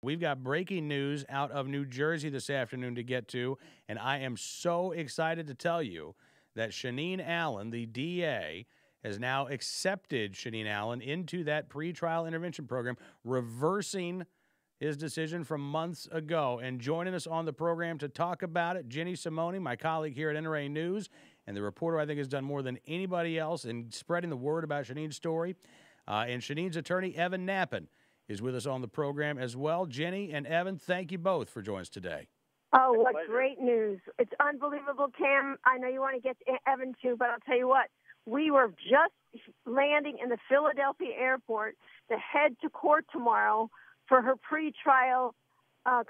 We've got breaking news out of New Jersey this afternoon to get to, and I am so excited to tell you that Shaneen Allen, the DA, has now accepted Shaneen Allen into that pretrial intervention program, reversing his decision from months ago. And joining us on the program to talk about it, Ginny Simone, my colleague here at NRA News, and the reporter I think has done more than anybody else in spreading the word about Shaneen's story. And Shaneen's attorney, Evan Nappen, is with us on the program as well. Jenny and Evan, thank you both for joining us today. Oh, what great news. It's unbelievable, Cam. I know you want to get to Evan too, but I'll tell you what. We were just landing in the Philadelphia airport to head to court tomorrow for her pretrial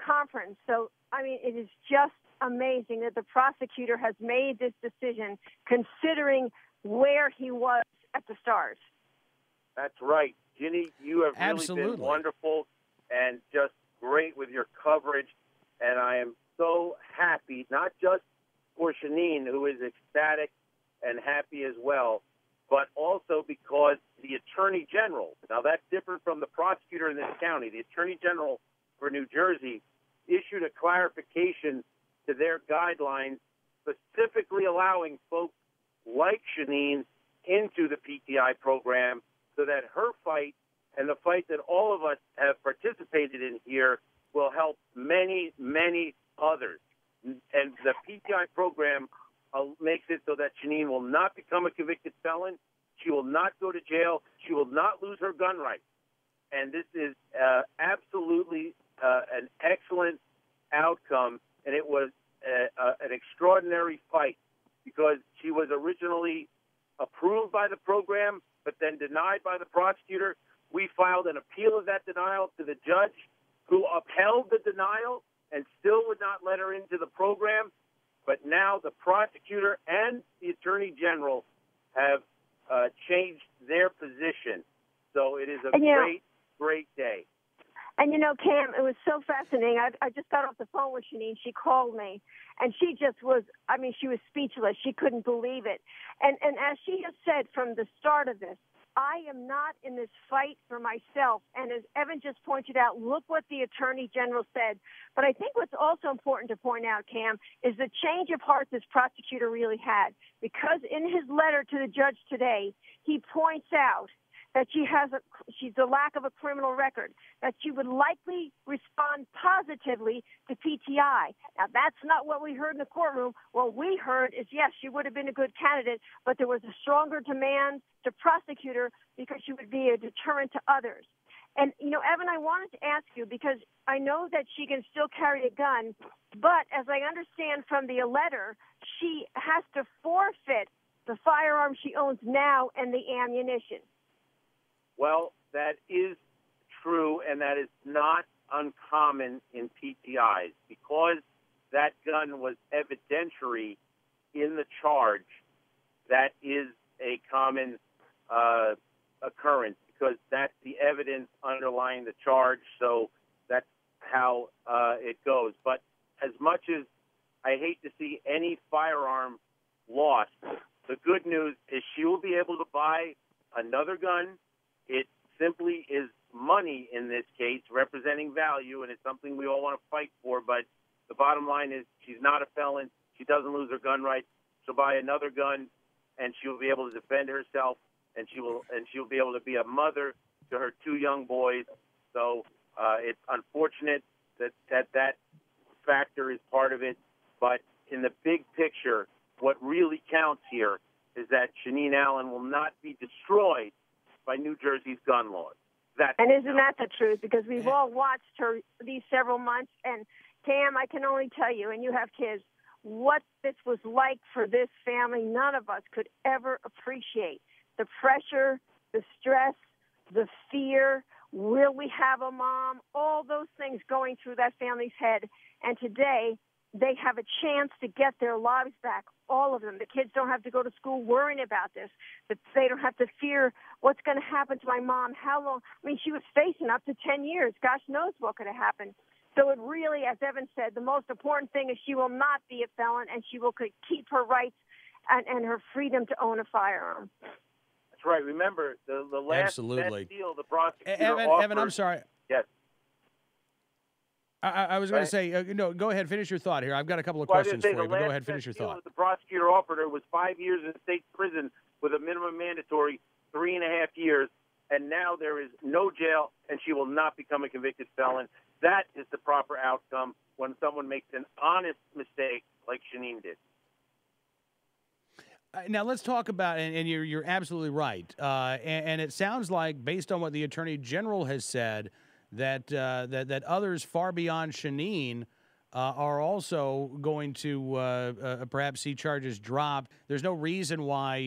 conference. So, I mean, it is just amazing that the prosecutor has made this decision considering where he was at the start. That's right. Ginny, you have really been wonderful and just great with your coverage. And I am so happy, not just for Shaneen, who is ecstatic and happy as well, but also because the Attorney General, now that's different from the prosecutor in this county, the Attorney General for New Jersey issued a clarification to their guidelines specifically allowing folks like Shaneen into the PTI program so that her fight and the fight that all of us have participated in here will help many, many others. And the PTI program makes it so that Shaneen will not become a convicted felon. She will not go to jail. She will not lose her gun rights. And this is absolutely an excellent outcome. And it was an extraordinary fight because she was originally approved by the program, but then denied by the prosecutor. We filed an appeal of that denial to the judge, who upheld the denial and still would not let her into the program. But now the prosecutor and the Attorney General have changed their position. So it is a great, great day. And, you know, Cam, it was so fascinating. I just got off the phone with Shaneen. She called me, and she just was, I mean, she was speechless. She couldn't believe it. And as she has said from the start of this, I am not in this fight for myself. And as Evan just pointed out, look what the Attorney General said. But I think what's also important to point out, Cam, is the change of heart this prosecutor really had. Because in his letter to the judge today, he points out that she's the lack of a criminal record, that she would likely respond positively to PTI. Now, that's not what we heard in the courtroom. What we heard is, yes, she would have been a good candidate, but there was a stronger demand to prosecute her because she would be a deterrent to others. And, you know, Evan, I wanted to ask you, because I know that she can still carry a gun, but as I understand from the letter, she has to forfeit the firearm she owns now and the ammunition. Well, that is true, and that is not uncommon in PTIs. Because that gun was evidentiary in the charge, that is a common occurrence because that's the evidence underlying the charge, so that's how it goes. But as much as I hate to see any firearm lost, the good news is she will be able to buy another gun. It simply is money in this case, representing value, and it's something we all want to fight for. But the bottom line is she's not a felon. She doesn't lose her gun rights. She'll buy another gun, and she'll be able to defend herself, and she'll be able to be a mother to her two young boys. So it's unfortunate that factor is part of it. But in the big picture, what really counts here is that Shaneen Allen will not be destroyed by New Jersey's gun laws. And isn't that the truth? Because we've all watched her these several months. And, Cam, I can only tell you, and you have kids, what this was like for this family. None of us could ever appreciate the pressure, the stress, the fear. Will we have a mom? All those things going through that family's head. And today, they have a chance to get their lives back, all of them. The kids don't have to go to school worrying about this. That they don't have to fear what's going to happen to my mom, how long. I mean, she was facing up to 10 years. Gosh knows what could have happened. So it really, as Evan said, the most important thing is she will not be a felon and she will keep her rights and her freedom to own a firearm. That's right. Remember, the last deal the prosecutor Evan, offered. Evan, I'm sorry. Yes. I was going to say, no, go ahead, finish your thought here. I've got a couple of Well, questions for you, but go ahead, finish your thought. The prosecutor offered her was 5 years in state prison with a minimum mandatory 3.5 years, and now there is no jail, and she will not become a convicted felon. That is the proper outcome when someone makes an honest mistake like Shaneen did. Now let's talk about, and you're absolutely right, and it sounds like, based on what the Attorney General has said, that others far beyond Shaneen are also going to perhaps see charges dropped. There's no reason why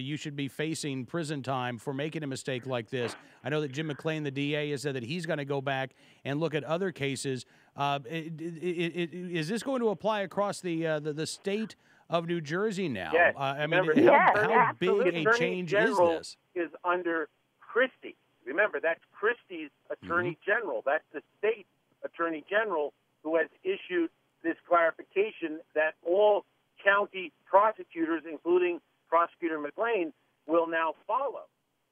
you should be facing prison time for making a mistake like this. I know that Jim McClain, the DA, has said that he's going to go back and look at other cases. Is this going to apply across the state of New Jersey now? Yes. I mean, Remember, how big a change is this? Is under Christie. Remember, that's Christie's Attorney General. That's the state Attorney General who has issued this clarification that all county prosecutors, including Prosecutor McClain, will now follow.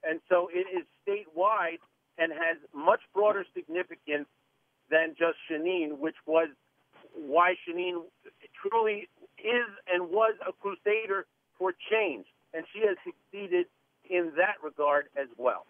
And so it is statewide and has much broader significance than just Shaneen, which was why Shaneen truly is and was a crusader for change. And she has succeeded in that regard as well.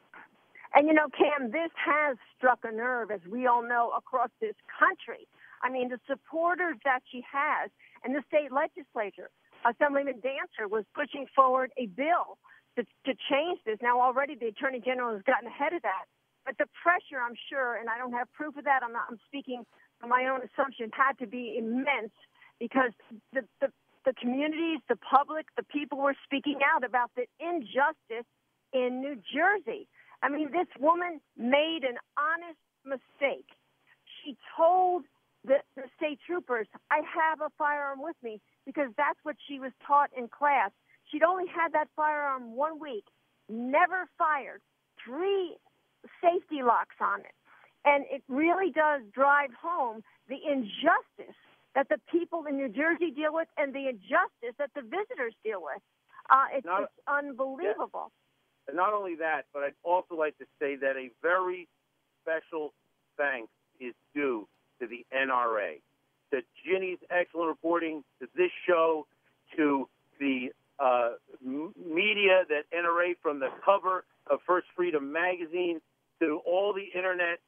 And, you know, Cam, this has struck a nerve, as we all know, across this country. I mean, the supporters that she has, and the state legislature, Assemblyman Dancer was pushing forward a bill to change this. Now, already the Attorney General has gotten ahead of that. But the pressure, I'm sure, and I don't have proof of that, I'm speaking from my own assumption, had to be immense because the communities, the public, the people were speaking out about the injustice in New Jersey. I mean, this woman made an honest mistake. She told the state troopers, I have a firearm with me, because that's what she was taught in class. She'd only had that firearm 1 week, never fired, 3 safety locks on it. And it really does drive home the injustice that the people in New Jersey deal with and the injustice that the visitors deal with. It's unbelievable. Yeah. And not only that, but I'd also like to say that a very special thanks is due to the NRA, to Ginny's excellent reporting, to this show, to the media that NRA, from the cover of First Freedom magazine to all the internet.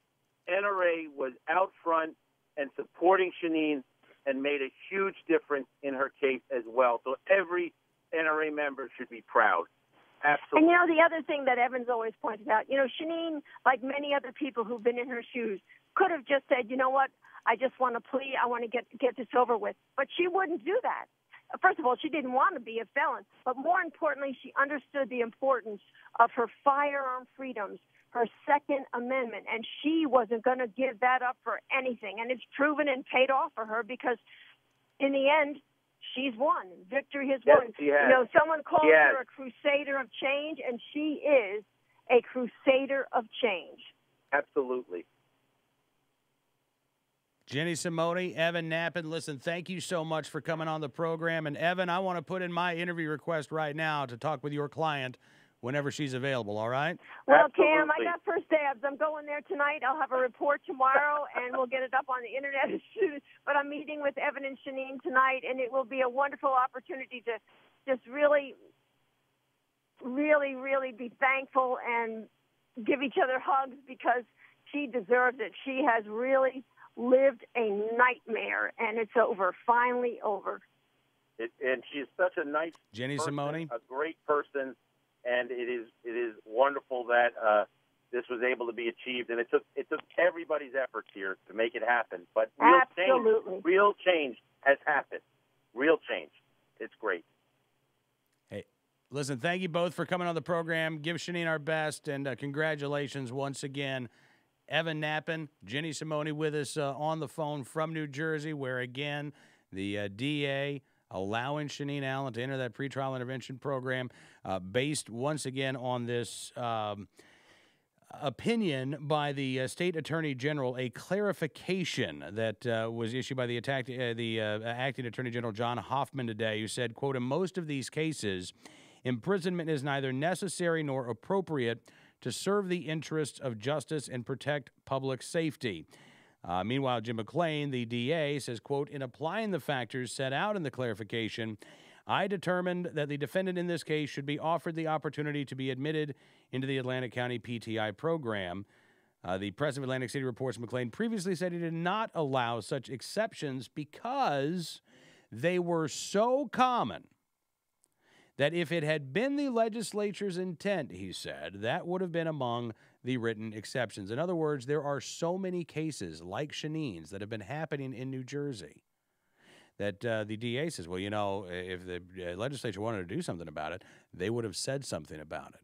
NRA was out front and supporting Shaneen and made a huge difference in her case as well. So every NRA member should be proud. Absolutely. And, you know, the other thing that Evans always pointed out, you know, Shaneen, like many other people who've been in her shoes, could have just said, you know what, I just want to plea, I want to get this over with. But she wouldn't do that. First of all, she didn't want to be a felon. But more importantly, she understood the importance of her firearm freedoms, her Second Amendment, and she wasn't going to give that up for anything. And it's proven and paid off for her because, in the end, she's won. Victory has won. She has. You know, someone calls her a crusader of change, and she is a crusader of change. Absolutely. Ginny Simone, Evan Nappen, listen, thank you so much for coming on the program. And, Evan, I want to put in my interview request right now to talk with your client whenever she's available, all right? Well, Absolutely. Cam, I got first dibs. I'm going there tonight. I'll have a report tomorrow, and we'll get it up on the Internet as soon as. But I'm meeting with Evan and Shaneen tonight, and it will be a wonderful opportunity to just really, really, really be thankful and give each other hugs because she deserves it. She has really lived a nightmare, and it's over, finally over. And she's such a nice Ginny person, Simone, a great person, and it is wonderful that this was able to be achieved. And it took everybody's efforts here to make it happen. But real change has happened. Real change. It's great. Hey, listen, thank you both for coming on the program. Give Shaneen our best, and congratulations once again. Evan Nappen, Ginny Simone with us on the phone from New Jersey, where, again, the DA allowing Shaneen Allen to enter that pretrial intervention program based once again on this opinion by the State Attorney General, a clarification that was issued by the acting Attorney General John Hoffman today, who said, quote, in most of these cases, imprisonment is neither necessary nor appropriate to serve the interests of justice and protect public safety. Meanwhile, Jim McClain, the DA, says, quote, in applying the factors set out in the clarification, I determined that the defendant in this case should be offered the opportunity to be admitted into the Atlantic County PTI program. The Press of Atlantic City reports McClain previously said he did not allow such exceptions because they were so common that if it had been the legislature's intent, he said, that would have been among the written exceptions. In other words, there are so many cases like Shaneen's that have been happening in New Jersey that the DA says, well, you know, if the legislature wanted to do something about it, they would have said something about it.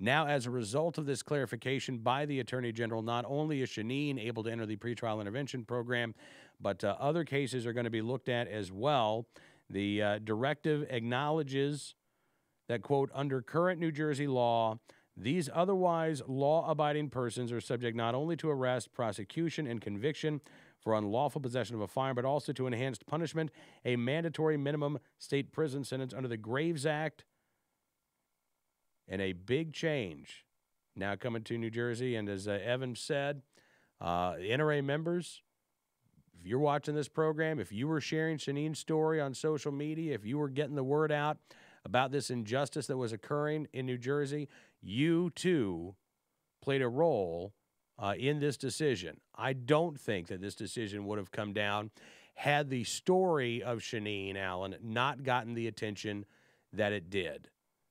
Now, as a result of this clarification by the Attorney General, not only is Shaneen able to enter the pretrial intervention program, but other cases are going to be looked at as well. The directive acknowledges that, quote, under current New Jersey law, these otherwise law-abiding persons are subject not only to arrest, prosecution, and conviction for unlawful possession of a firearm, but also to enhanced punishment, a mandatory minimum state prison sentence under the Graves Act, and a big change now coming to New Jersey. And as Evan said, NRA members, if you're watching this program, if you were sharing Shaneen's story on social media, if you were getting the word out about this injustice that was occurring in New Jersey, you too played a role in this decision. I don't think that this decision would have come down had the story of Shaneen Allen not gotten the attention that it did.